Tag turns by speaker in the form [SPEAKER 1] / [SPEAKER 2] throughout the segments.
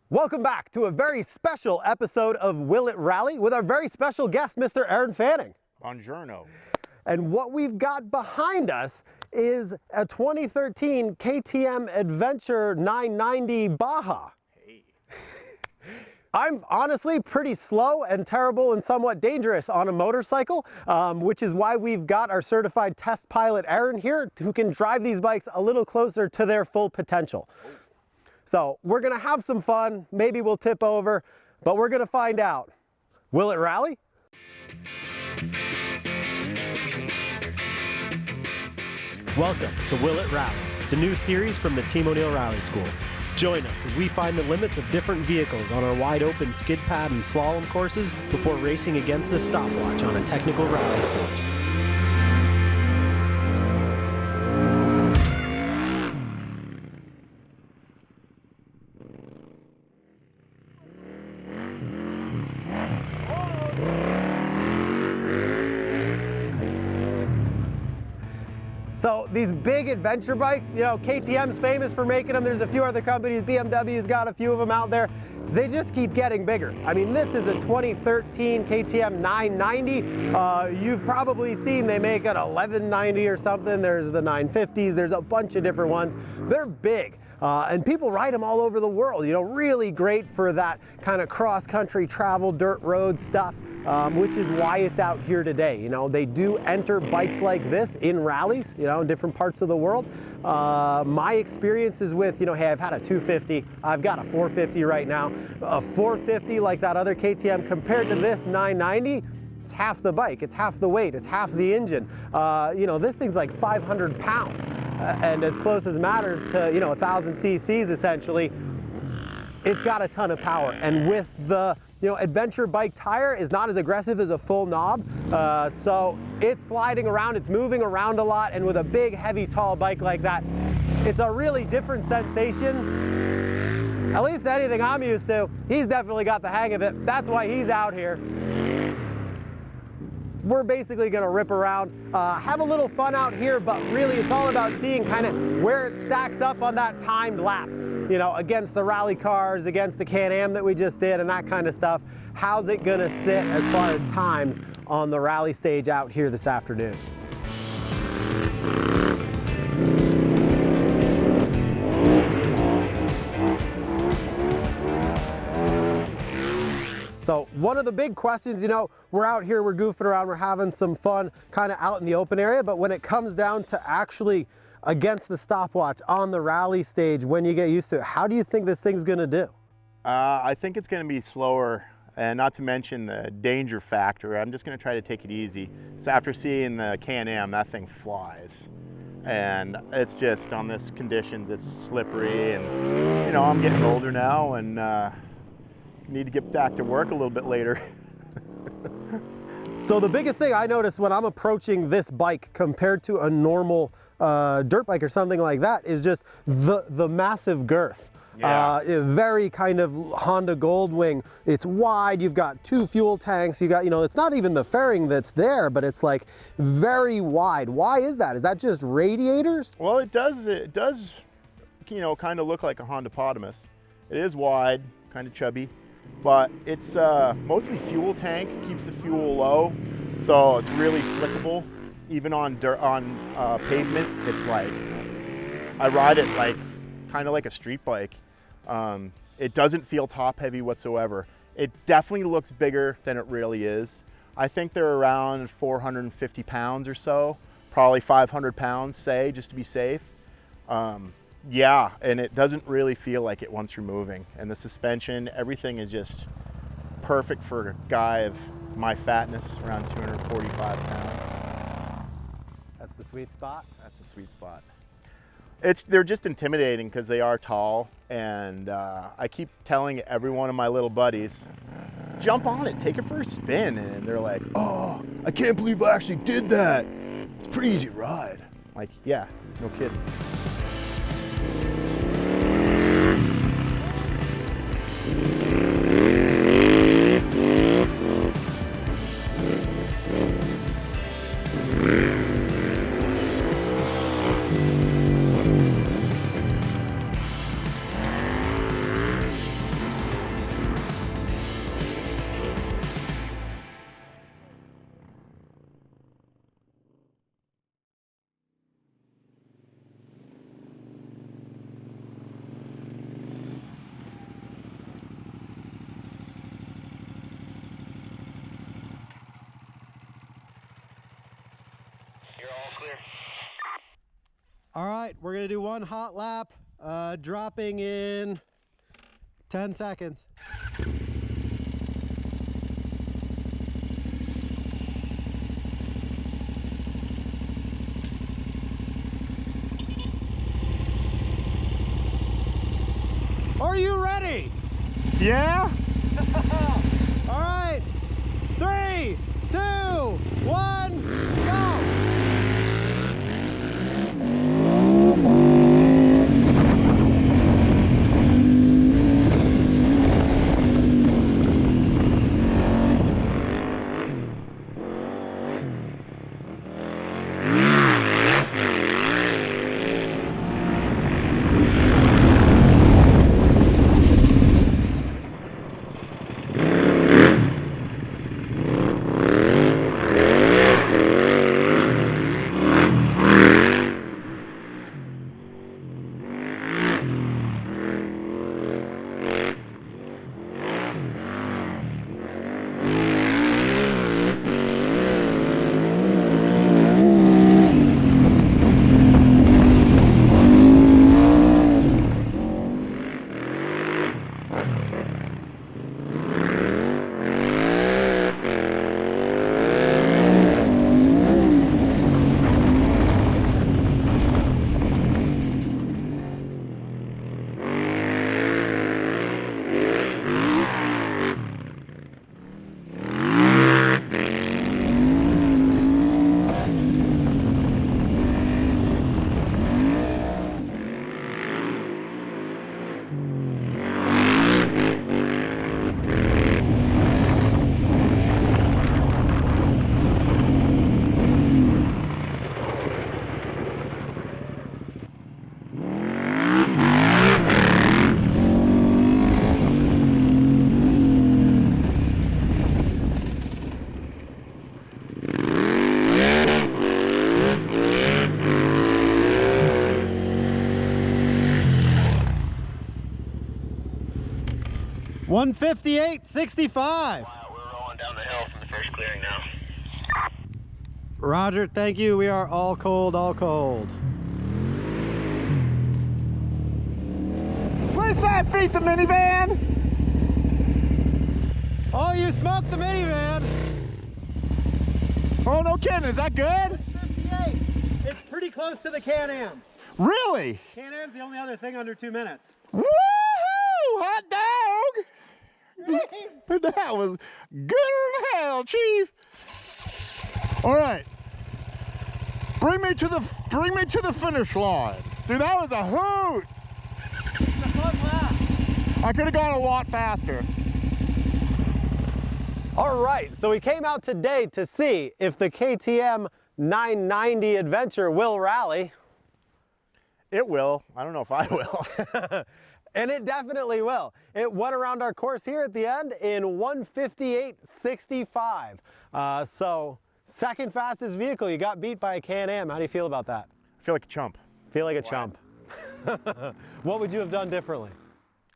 [SPEAKER 1] Welcome back to a very special episode of Will It Rally with our very special guest, Mr. Erinn Fanning.
[SPEAKER 2] Buongiorno.
[SPEAKER 1] And what we've got behind us is a 2013 KTM Adventure 990 Baja.
[SPEAKER 2] Hey.
[SPEAKER 1] I'm honestly pretty slow and terrible and somewhat dangerous on a motorcycle, which is why we've got our certified test pilot Erinn here, who can drive these bikes a little closer to their full potential. So we're gonna have some fun, maybe we'll tip over, but we're gonna find out. Will it rally? Welcome to Will It Rally, the new series from the Team O'Neill Rally School. Join us as we find the limits of different vehicles on our wide open skid pad and slalom courses before racing against the stopwatch on a technical rally stage. So these big adventure bikes, you know, KTM's famous for making them. There's a few other companies, BMW's got a few of them out there. They just keep getting bigger. I mean, this is a 2013 KTM 990. You've probably seen they make an 1190 or something. There's the 950s. There's a bunch of different ones. They're big. And people ride them all over the world, you know, really great for that kind of cross-country travel, dirt road stuff, which is why it's out here today. You know, they do enter bikes like this in rallies, you know, in different parts of the world. My experience is with, you know, hey, I've had a 250, I've got a 450 right now. A 450 like that other KTM compared to this 990, it's half the bike, it's half the weight, it's half the engine. You know, this thing's like 500 pounds. And as close as matters to, you know, 1,000 cc's essentially, it's got a ton of power. And with the, you know, adventure bike tire is not as aggressive as a full knob. So it's sliding around, it's moving around a lot. And with a big, heavy, tall bike like that, it's a really different sensation. At least anything I'm used to. He's definitely got the hang of it. That's why he's out here. We're basically gonna rip around, have a little fun out here, but really it's all about seeing kind of where it stacks up on that timed lap, you know, against the rally cars, against the Can-Am that we just did and that kind of stuff. How's it gonna sit as far as times on the rally stage out here this afternoon? So one of the big questions, you know, we're out here, we're goofing around, we're having some fun kind of out in the open area, but when it comes down to actually against the stopwatch on the rally stage, when you get used to it, how do you think this thing's gonna do?
[SPEAKER 2] I think it's going to be slower, and not to mention the danger factor. I'm just going to try to take it easy. So after seeing the Can-Am, that thing flies. And it's just, on this conditions, it's slippery, and you know, I'm getting older now, and need to get back to work a little bit later.
[SPEAKER 1] So the biggest thing I notice when I'm approaching this bike compared to a normal dirt bike or something like that is just the massive girth.
[SPEAKER 2] Yeah.
[SPEAKER 1] Very kind of Honda Goldwing. It's wide, you've got 2 fuel tanks, you got, you know, it's not even the fairing that's there, but it's like very wide. Why is that? Is that just radiators?
[SPEAKER 2] Well, it does, you know, kind of look like a Honda Potamus. It is wide, kind of chubby, but it's mostly fuel tank, keeps the fuel low, so it's really flickable. Even on dirt, on pavement, it's like, I ride it like kind of like a street bike. It doesn't feel top heavy whatsoever. It definitely looks bigger than it really is. I think they're around 450 pounds or so, probably 500 pounds, say, just to be safe. Yeah, and it doesn't really feel like it once you're moving. And the suspension, everything is just perfect for a guy of my fatness, around 245 pounds.
[SPEAKER 1] That's the sweet spot?
[SPEAKER 2] That's the sweet spot. They're just intimidating because they are tall, and I keep telling every one of my little buddies, jump on it, take it for a spin, and they're like, oh, I can't believe I actually did that. It's a pretty easy ride. Like, yeah, no kidding.
[SPEAKER 1] All right, we're gonna do one hot lap, dropping in 10 seconds. Are you ready?
[SPEAKER 2] Yeah?
[SPEAKER 1] All right, 3, 2, 1, go! $158.65.
[SPEAKER 3] Wow, we're rolling down the hill from the first clearing now.
[SPEAKER 1] Roger, thank you. We are all cold, all cold.
[SPEAKER 2] Where's that beat the minivan?
[SPEAKER 1] Oh, you smoked the minivan.
[SPEAKER 2] Oh, no kidding. Is that good?
[SPEAKER 1] 58. It's pretty close to the Can-Am.
[SPEAKER 2] Really?
[SPEAKER 1] Can-Am's the only other thing under 2 minutes.
[SPEAKER 2] Woohoo! Hot dog! That was good as hell, Chief. All right, bring me to the finish line, dude. That was a hoot.
[SPEAKER 1] It's a fun lap.
[SPEAKER 2] I could have gone a lot faster.
[SPEAKER 1] All right, so we came out today to see if the KTM 990 Adventure will rally.
[SPEAKER 2] It will. I don't know if I will.
[SPEAKER 1] And it definitely will. It went around our course here at the end in 158.65. So second fastest vehicle. You got beat by a Can-Am. How do you feel about that?
[SPEAKER 2] I feel like a chump.
[SPEAKER 1] Feel like a chump. What would you have done differently?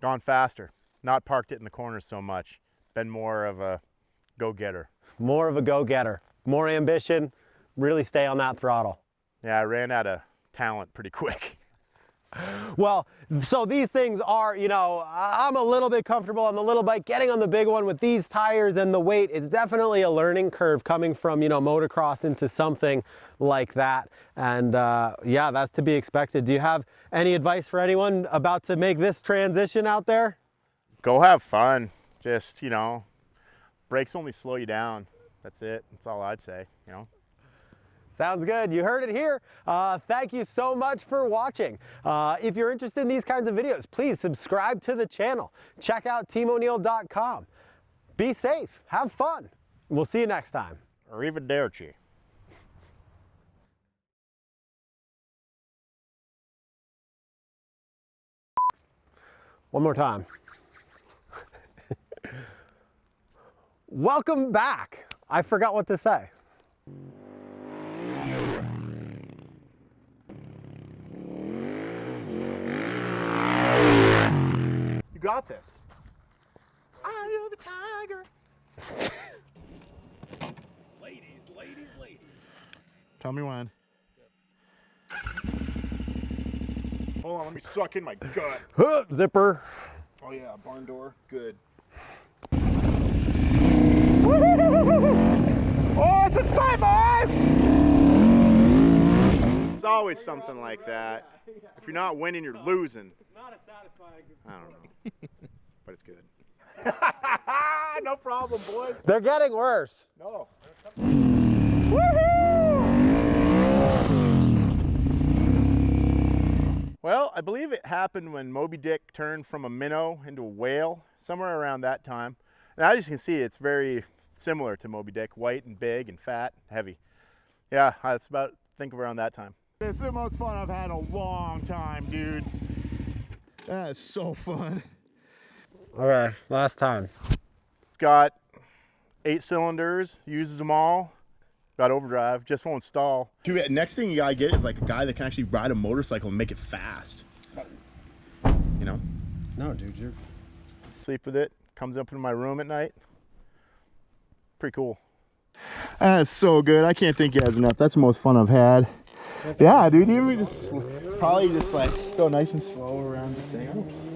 [SPEAKER 2] Gone faster. Not parked it in the corners so much. Been more of a go-getter.
[SPEAKER 1] More of a go-getter. More ambition. Really stay on that throttle.
[SPEAKER 2] Yeah, I ran out of talent pretty quick.
[SPEAKER 1] Well, so these things are, you know, I'm a little bit comfortable on the little bike. Getting on the big one with these tires and the weight, it's definitely a learning curve coming from, you know, motocross into something like that. And yeah, that's to be expected. Do you have any advice for anyone about to make this transition out there?
[SPEAKER 2] Go have fun. Just, you know, brakes only slow you down. That's it. That's all I'd say, you know.
[SPEAKER 1] Sounds good. You heard it here. Thank you so much for watching. If you're interested in these kinds of videos, please subscribe to the channel. Check out teamoneil.com. Be safe. Have fun. We'll see you next time.
[SPEAKER 2] Arrivederci.
[SPEAKER 1] One more time. Welcome back. I forgot what to say. You got this. Eye of the tiger.
[SPEAKER 2] Tell me when. Hold on, let me suck in my gut.
[SPEAKER 1] Zipper.
[SPEAKER 2] Oh yeah, barn door, good. Oh, it's time, boys! It's always something like that. If you're not winning, you're losing.
[SPEAKER 1] It's not as satisfying.
[SPEAKER 2] I don't know, but it's good. No problem, boys.
[SPEAKER 1] They're getting worse.
[SPEAKER 2] No. Well, I believe it happened when Moby Dick turned from a minnow into a whale, somewhere around that time. And as you can see, it's very similar to Moby Dick, white and big and fat, heavy. Yeah, that's about, think around that time. It's the most fun I've had in a long time, dude. That is so fun.
[SPEAKER 1] Okay, last time.
[SPEAKER 2] It's got 8 cylinders, uses them all. Got overdrive, just won't stall. Dude, next thing you gotta get is like a guy that can actually ride a motorcycle and make it fast. You know?
[SPEAKER 1] No, dude, you're...
[SPEAKER 2] Sleep with it, comes up in my room at night. Pretty cool. That's so good, I can't thank you guys enough. That's the most fun I've had. Yeah, dude, even just, probably just like go nice and slow around the thing.